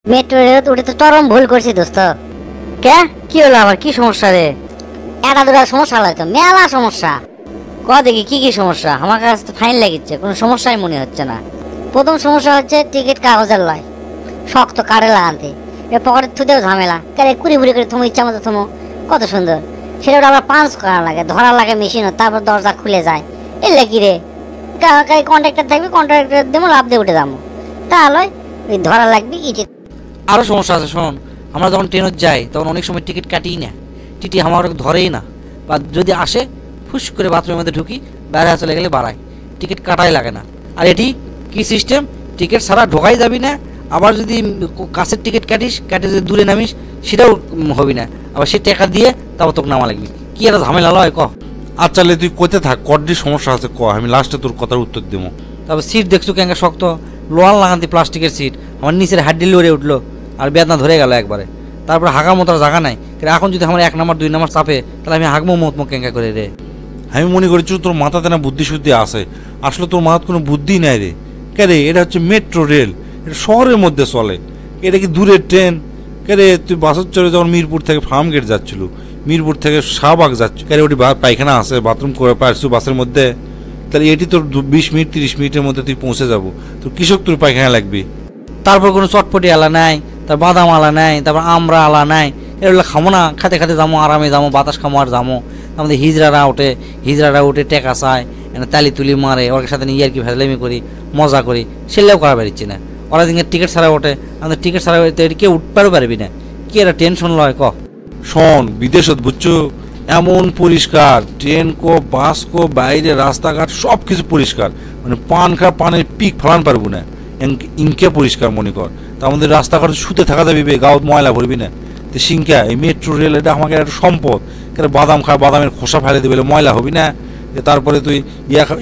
Metro rail উঠে তো চরম ভুল করছি দোস্ত। কে কি হলো আবার, কি সমস্যা রে? এটা দুটা সমস্যা লাগতো, মেলা সমস্যা। ক দেখি কি কি সমস্যা, আমার কাছে তো ফাইন লাগিচ্ছে, কোনো সমস্যাই মনে হচ্ছে না। প্রথম সমস্যা হচ্ছে টিকিট কাগজের লয়, শক্ত কার্ডে লাগাতে, এ পকেটের থুতেও ঝামেলা, কারে কুড়ি বুড়ি করে তুমি ইচ্ছা মতো থমো, কত সুন্দর। সেটা আবার পাঞ্চ করা লাগে, ধরা লাগে মেশিনও, তারপর দরজা খুলে যায়। এলে কি রে, কন্ট্রাক্টর থাকবে, কন্ট্রাক্টর দেবো, লাভ দিয়ে উঠে যাবো, তাহলে ওই ধরা লাগবে ইটি। আরও সমস্যা আছে শোন, আমরা যখন ট্রেনে যাই তখন অনেক সময় টিকিট কাটিই না, টিটি আমার ধরেই না, বা যদি আসে ফুস করে বাথরুমের মধ্যে ঢুকি, বাইরে চলে গেলে বাড়ায়, টিকিট কাটাই লাগে না। আর এটি কি সিস্টেম, টিকিট ছাড়া ঢোকাই যাবি না, আবার যদি কাছের টিকিট কাটিস, কাটে যদি দূরে নামিস সেটাও হবি না, আবার সে টাকা দিয়ে তারপর তোকে নামা লাগবি। কি একটা ঝামেলা লয় ক। আচ্ছা তুই কোথা থাক, কড্ডি সমস্যা আছে ক, আমি লাস্টে তোর কথার উত্তর দেবো। তারপর সিট দেখছো কেন শক্ত, লোহার লাগান্তি প্লাস্টিকের সিট, আমার নিচের হাড্ডি লড়ে উঠলো আর বেদনা ধরে গেল একবারে। তারপর হাঁকা মতো জায়গা নাই, এখন যদি আমার 1 নম্বর 2 নম্বর চাপে, তাহলে আমি হাঁকবো মত কেঙ্কা করে রে। আমি মনে করেছি তোর মাথাতে না বুদ্ধি শুদ্ধি আছে, আসলে তোর মাথার কোনো বুদ্ধি নাই রে। কে রে, এটা হচ্ছে মেট্রো রেল, এটা শহরের মধ্যে চলে, এটা কি দূরের ট্রেন? কে রে, তুই বাসের চড়ে যখন মিরপুর থেকে ফার্ম গেট যাচ্ছিল, মিরপুর থেকে শাহবাগ যাচ্ছিল, কে রে ওটি পায়খানা আছে, বাথরুম করে পারছু বাসের মধ্যে, তাহলে এটি তোর 20 মিনিট 30 মিনিটের মধ্যে তুই পৌঁছে যাবো। তোর কৃষক তোর পায়খানা লাগবে। তারপর কোনো চটপটি আলা নাই, তার বাদাম আলা নাই, তারপর আমরা আলা নাই, এগুলো খামো না, খাতে খাতে যাবো, আরামে যাবো, বাতাস খামো আর যাবো। আমাদের হিজড়ারা উঠে টেকা চায়, তালি তুলি মারে, ওর সাথে নিয়ে আর কি ভেজলামি করি, মজা করি, সেটাও করা পারছি না। ওরা দিকে টিকিট ছাড়া ওঠে, আমাদের টিকিট ছাড়া কেউ উঠতেও পারবি না, কি একটা টেনশন লয় ক। শোন, বিদেশত বুঝছো এমন পরিষ্কার, ট্রেন কো বাস কো বাইরে রাস্তাঘাট সব কিছু পরিষ্কার, মানে পানের পিক ফেলান পারবো না, ইনকে পরিষ্কার মনে কর। তা আমাদের রাস্তাঘাট শুতে থাকা যাবি, গাও ময়লা ভরবি না। তো সিংকা এই মেট্রো রেল এটা আমাকে একটা সম্পদ, কেন বাদাম খা, বাদামের খোসা ফেলে দেবে, ময়লা হবি না। তারপরে তুই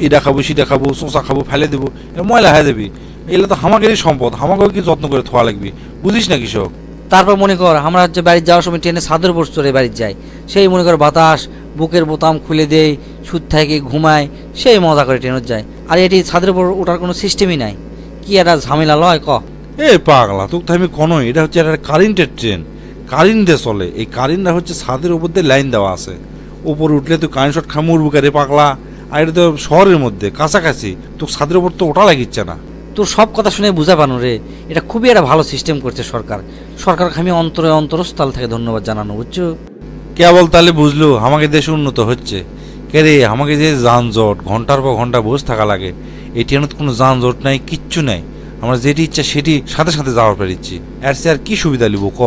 ইটা খাবো, সিটা খাবো, শোঁচা খাবো, ফেলে দেবো, ময়লা হয়ে দেবি। এগুলো তো আমাদেরই সম্পদ, আমাকেও কি যত্ন করে থোয়া লাগবি, বুঝিস না কৃষক। তারপর মনে কর আমরা হচ্ছে বাড়ি যাওয়ার সময় ট্রেনে ছাদের উপর চড়ে বাড়ি যাই, সেই মনে কর বাতাস, বুকের বোতাম খুলে দেই, সুদ থেকে ঘুমায়, সেই মজা করে ট্রেনে যায়। আর এটি ছাদের উপর ওঠার কোনো সিস্টেমই নাই, কি একটা ঝামেলা লয় ক। এ পাগলা, তোকে তো আমি কনই, এটা হচ্ছে একটা কারেন্টের ট্রেন, কারেন্ট দিয়ে চলে। এই কারেন্টটা হচ্ছে ছাদের উপর দিয়ে লাইন দেওয়া আছে, উপর উঠলে তুই কারেন্ট শট খামে উঠবো রে পাগলা। আর এটা তো শহরের মধ্যে কাছাকাছি, তোকে ছাদের উপর তো ওঠা লাগিচ্ছে না। তোর সব কথা শুনে বুঝা পানো রে, এটা খুবই একটা ভালো সিস্টেম করছে সরকারকে আমি অন্তরস্থল থেকে ধন্যবাদ জানানো, বুঝছো। কেবল তাহলে বুঝলো আমাকে দেশে উন্নত হচ্ছে। কে রে, আমাকে যে যানজট, ঘন্টার পর ঘন্টা বসে থাকা লাগে, এই ট্রেনে কোনো যানজট নাই, কিচ্ছু নাই, আমরা যেটি ইচ্ছা সেটি সাথে সাথে যাওয়ার পারিচ্ছি। এর চেয়ে আর কি সুবিধা লিব ক।